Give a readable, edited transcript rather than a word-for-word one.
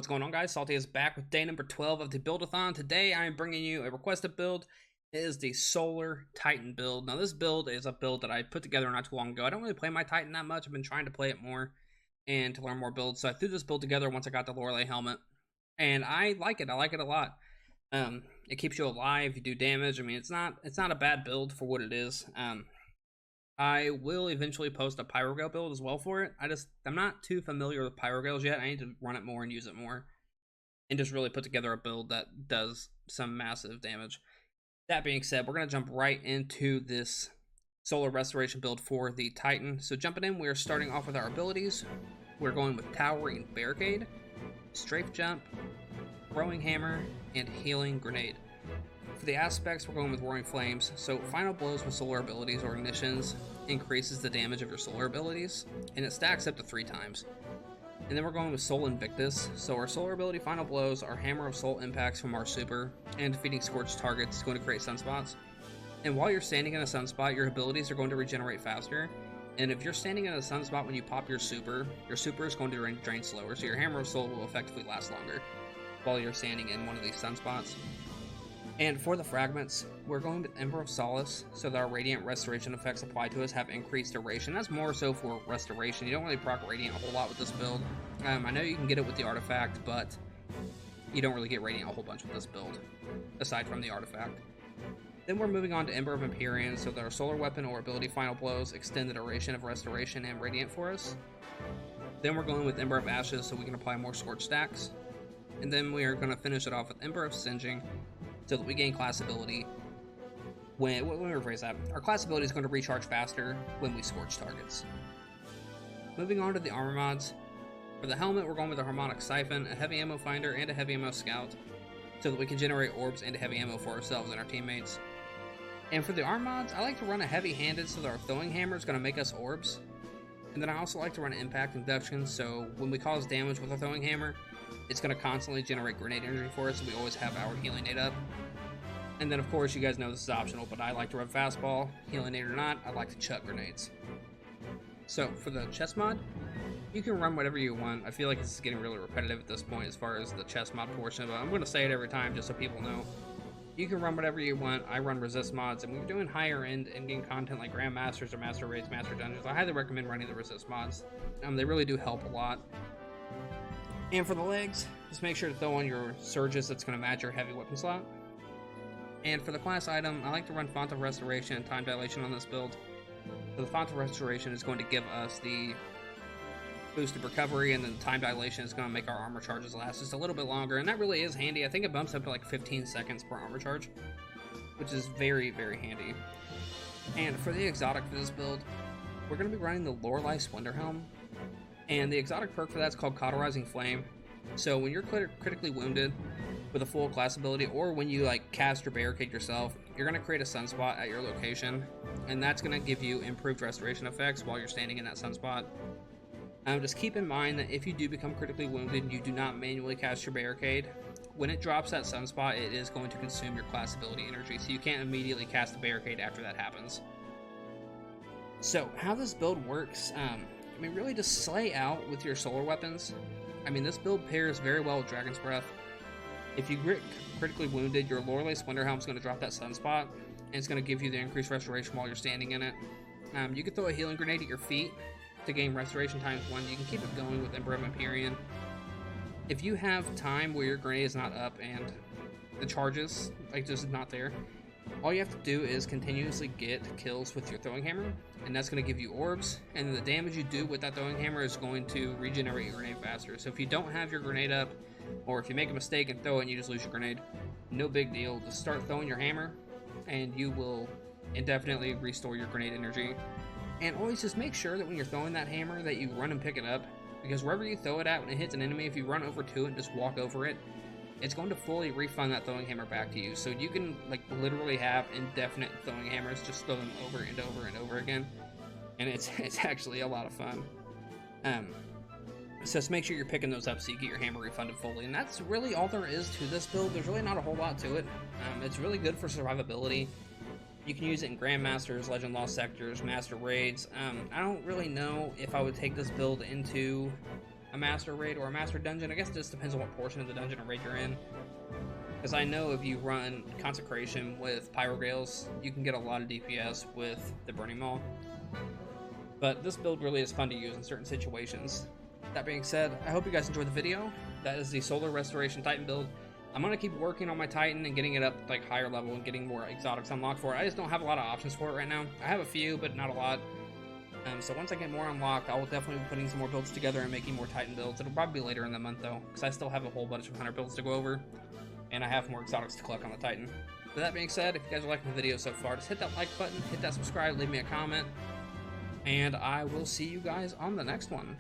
What's going on, guys? Salty is back with day number 12 of the buildathon. Today I am bringing you a requested build. It is the Solar Titan build. Now this build is a build that I put together not too long ago. I don't really play my Titan that much. I've been trying to play it more and to learn more builds. So I threw this build together once I got the Lorelei helmet. And I like it. I like it a lot. It keeps you alive, you do damage. I mean, it's not a bad build for what it is. I will eventually post a Pyrogale build as well for it. I'm not too familiar with Pyrogales yet. I need to run it more and use it more. And just really put together a build that does some massive damage. That being said, we're going to jump right into this Solar Restoration build for the Titan. So jumping in, we're starting off with our abilities. We're going with Towering Barricade, Strafe Jump, Throwing Hammer, and Healing Grenade. For the aspects, we're going with Roaring Flames. So final blows with solar abilities or ignitions increases the damage of your solar abilities, and it stacks up to 3 times. And then we're going with Soul Invictus. So our solar ability final blows are Hammer of Soul impacts from our super, and defeating scorched targets is going to create sunspots. And while you're standing in a sunspot, your abilities are going to regenerate faster. And if you're standing in a sunspot when you pop your super is going to drain slower, so your Hammer of Soul will effectively last longer while you're standing in one of these sunspots. And for the fragments, we're going with Ember of Solace, so that our Radiant Restoration effects applied to us have increased duration. That's more so for restoration. You don't really proc Radiant a whole lot with this build. I know you can get it with the artifact, but you don't really get Radiant a whole bunch with this build, aside from the artifact. Then we're moving on to Ember of Empyrean, so that our solar weapon or ability final blows extend the duration of restoration and Radiant for us. Then we're going with Ember of Ashes, so we can apply more Scorch stacks. And then we are going to finish it off with Ember of Singeing, so that we gain class ability. Let me rephrase that. Our class ability is going to recharge faster when we scorch targets. Moving on to the armor mods. For the helmet, we're going with a Harmonic Siphon, a Heavy Ammo Finder, and a Heavy Ammo Scout, so that we can generate orbs and heavy ammo for ourselves and our teammates. And for the arm mods, I like to run a Heavy-Handed, so that our Throwing Hammer is going to make us orbs. And then I also like to run Impact Induction, so when we cause damage with our Throwing Hammer, it's going to constantly generate grenade energy for us, so we always have our Healing Aid up. And then, of course, you guys know this is optional, but I like to run Fastball. Healing Aid or not, I like to chuck grenades. So, for the chest mod, you can run whatever you want. I feel like this is getting really repetitive at this point as far as the chest mod portion, but I'm going to say it every time just so people know. You can run whatever you want. I run resist mods, and when you're doing higher end in-game content like Grandmasters or Master Raids, Master Dungeons, I highly recommend running the resist mods. They really do help a lot. And for the legs, just make sure to throw on your surges that's going to match your heavy weapon slot. And for the class item, I like to run Font of Restoration and Time Dilation on this build. So the Font of Restoration is going to give us the boosted recovery, and then Time Dilation is going to make our armor charges last just a little bit longer, and that really is handy. I think it bumps up to like 15 seconds per armor charge, which is very, very handy. And for the exotic for this build, we're going to be running the Lorelei Splendor Helm. And the exotic perk for that is called Cauterizing Flame. So when you're critically wounded with a full class ability, or when you cast your barricade yourself, you're going to create a sunspot at your location, and that's going to give you improved restoration effects while you're standing in that sunspot. Just keep in mind that if you do become critically wounded and you do not manually cast your barricade, when it drops that sunspot, it is going to consume your class ability energy, so you can't immediately cast the barricade after that happens. So how this build works, really just slay out with your solar weapons. This build pairs very well with Dragon's Breath. If you get critically wounded, your Lorelei Splendor Helm is going to drop that sunspot, and it's going to give you the increased restoration while you're standing in it. You can throw a healing grenade at your feet to gain restoration times 1. You can keep it going with Ember of Empyrean. If you have time where your grenade is not up and the charges just not there, all you have to do is continuously get kills with your Throwing Hammer, and that's going to give you orbs, and then the damage you do with that Throwing Hammer is going to regenerate your grenade faster. So if you don't have your grenade up, or if you make a mistake and throw it and you just lose your grenade, no big deal. Just start throwing your hammer, and you will indefinitely restore your grenade energy. And always just make sure that when you're throwing that hammer that you run and pick it up, because wherever you throw it at, when it hits an enemy, if you run over to it and just walk over it, it's going to fully refund that Throwing Hammer back to you. So you can literally have indefinite Throwing Hammers, just throw them over and over and over again, and it's actually a lot of fun. So just make sure you're picking those up so you get your hammer refunded fully. And that's really all there is to this build. There's really not a whole lot to it. It's really good for survivability. You can use it in Grandmasters, Legend Lost Sectors, Master Raids. I don't really know if I would take this build into a master raid or a master dungeon. I guess it just depends on what portion of the dungeon or raid you're in. Because I know if you run Consecration with Pyrogales, you can get a lot of DPS with the Burning Maul. But this build really is fun to use in certain situations. That being said, I hope you guys enjoyed the video. That is the Solar Restoration Titan build. I'm going to keep working on my Titan and getting it up like higher level and getting more exotics unlocked for it. I just don't have a lot of options for it right now. I have a few, but not a lot. So once I get more unlocked, I will definitely be putting some more builds together and making more Titan builds. It'll probably be later in the month though, because I still have a whole bunch of hunter builds to go over. And I have more exotics to collect on the Titan. With that being said, if you guys are liking the video so far, just hit that like button, hit that subscribe, leave me a comment, and I will see you guys on the next one.